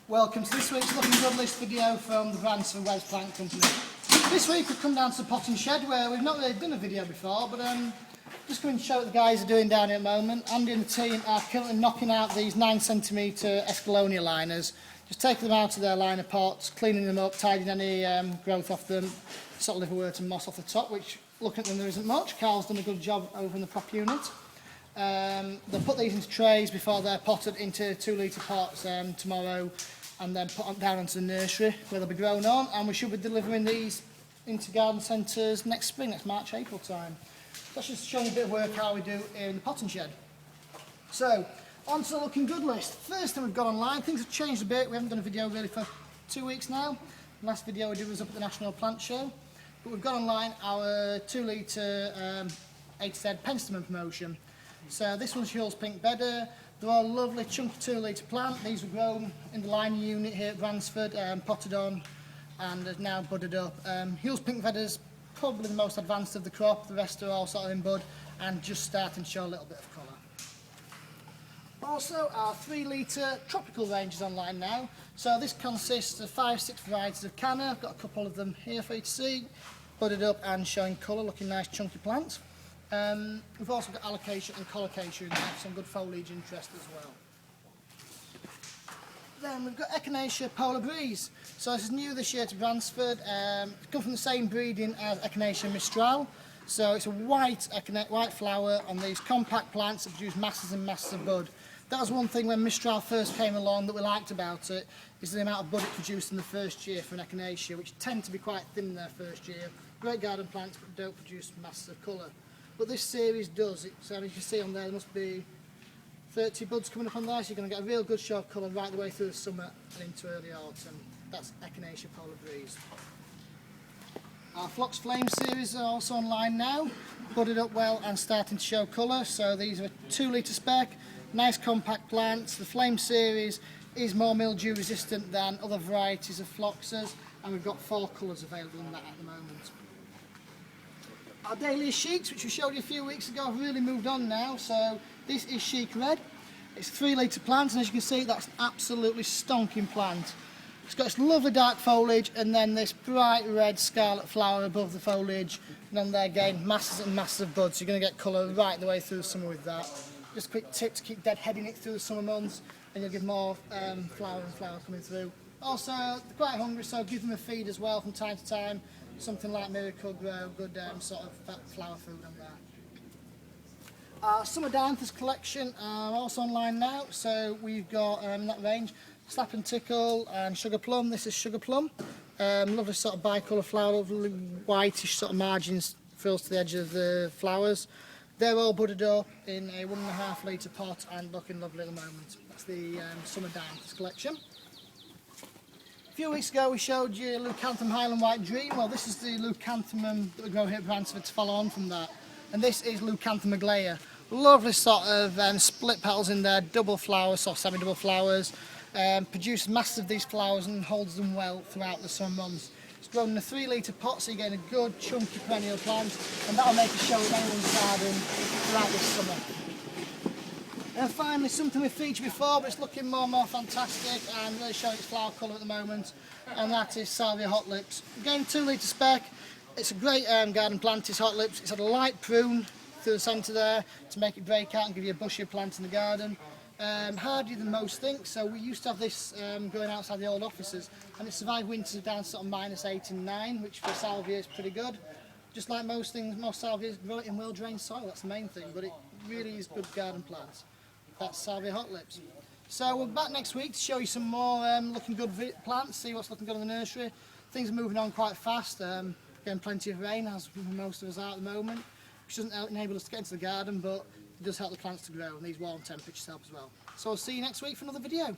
Welcome to this week's Looking Good List video from the Bransford Plant Company. This week we've come down to the potting shed where we've not really done a video before, but just going to show what the guys are doing down here at the moment. Andy and the team are currently knocking out these 9cm Escalonia liners, just taking them out of their liner pots, cleaning them up, tidying any growth off them, sort of liverwort and moss off the top, which looking at them there isn't much. Carl's done a good job over in the prop unit. They'll put these into trays before they're potted into 2 litre pots tomorrow, and then put them down into the nursery where they'll be grown on, and we should be delivering these into garden centres next spring, next March, April time. That's just showing a bit of work how we do in the potting shed. So, on to the Looking Good list. First thing we've got online, things have changed a bit. We haven't done a video really for 2 weeks now. The last video we did was up at the National Plant Show. But we've got online our 2 litre 80Z Penstemon promotion. So this one's Hull's Pink Bedder. They're all lovely chunky 2 litre plant. These were grown in the lining unit here at Bransford, potted on and are now budded up. Hull's Pink Bedder's probably the most advanced of the crop. The rest are all sort of in bud and just starting to show a little bit of colour. Also, our 3 litre tropical range is online now. So this consists of 5-6 varieties of canna. I've got a couple of them here for you to see, budded up and showing colour, looking nice chunky plants. We've also got alocasia and colocasia in there, some good foliage interest as well. Then we've got Echinacea Polar Breeze. So this is new this year to Bransford. It's come from the same breeding as Echinacea Mistral. So it's a white flower on these compact plants that produce masses and masses of bud. That was one thing when Mistral first came along that we liked about it, is the amount of bud it produced in the first year for an Echinacea, which tend to be quite thin in their first year. Great garden plants but don't produce masses of colour. But this series does. So as you can see on there must be 30 buds coming up on there, so you're going to get a real good show of colour right the way through the summer and into early autumn. That's Echinacea Polar Breeze. Our Phlox Flame series are also online now, budded up well and starting to show colour. So these are a 2 litre spec, nice compact plants. The Flame series is more mildew resistant than other varieties of phloxes, and we've got 4 colours available in that at the moment. Our Dahlia Sheiks, which we showed you a few weeks ago, have really moved on now. So this is Chic Red. It's a 3 litre plant, and as you can see, that's an absolutely stonking plant. It's got this lovely dark foliage and then this bright red scarlet flower above the foliage, and then there again masses and masses of buds. So you're going to get colour right the way through the summer with that. Just a quick tip to keep deadheading it through the summer months, and you'll get more flower coming through. Also, they're quite hungry, so give them a feed as well from time to time. Something like Miracle Grow, good sort of flower food on there. Our Summer Dianthus collection are also online now, so we've got that range, Slap and Tickle and Sugar Plum. This is Sugar Plum, lovely sort of bicolour flower, lovely whitish sort of margins, frills to the edge of the flowers. They're all budded up in a 1.5 litre pot and looking lovely at the moment. That's the Summer Dianthus collection. A few weeks ago we showed you Leucanthemum Highland White Dream. Well, this is the Leucanthemum that we grow here at Bransford to follow on from that. And this is Leucanthemum Aglaya. Lovely sort of split petals in there, double flowers, sort of semi-double flowers. Produces masses of these flowers and holds them well throughout the summer months. It's grown in a 3 litre pot, so you're getting a good chunky perennial plant, and that'll make a show in anyone's garden throughout this summer. And finally, something we've featured before, but it's looking more and more fantastic and really showing its flower colour at the moment, and that is Salvia Hot Lips. Again, 2 litre spec. It's a great garden plant, this Hot Lips. It's had a light prune through the centre there to make it break out and give you a bushier plant in the garden. Hardier than most think, so we used to have this growing outside the old offices, and it survived winters down to sort of -8 and 9, which for salvia is pretty good. Just like most things, most salvias grow it in well-drained soil, that's the main thing, but it really is good garden plants. That's Salvia Hot Lips. So we're back next week to show you some more looking good plants, see what's looking good in the nursery. Things are moving on quite fast, getting plenty of rain as most of us are at the moment, which doesn't enable us to get into the garden, but it does help the plants to grow, and these warm temperatures help as well. So I'll see you next week for another video.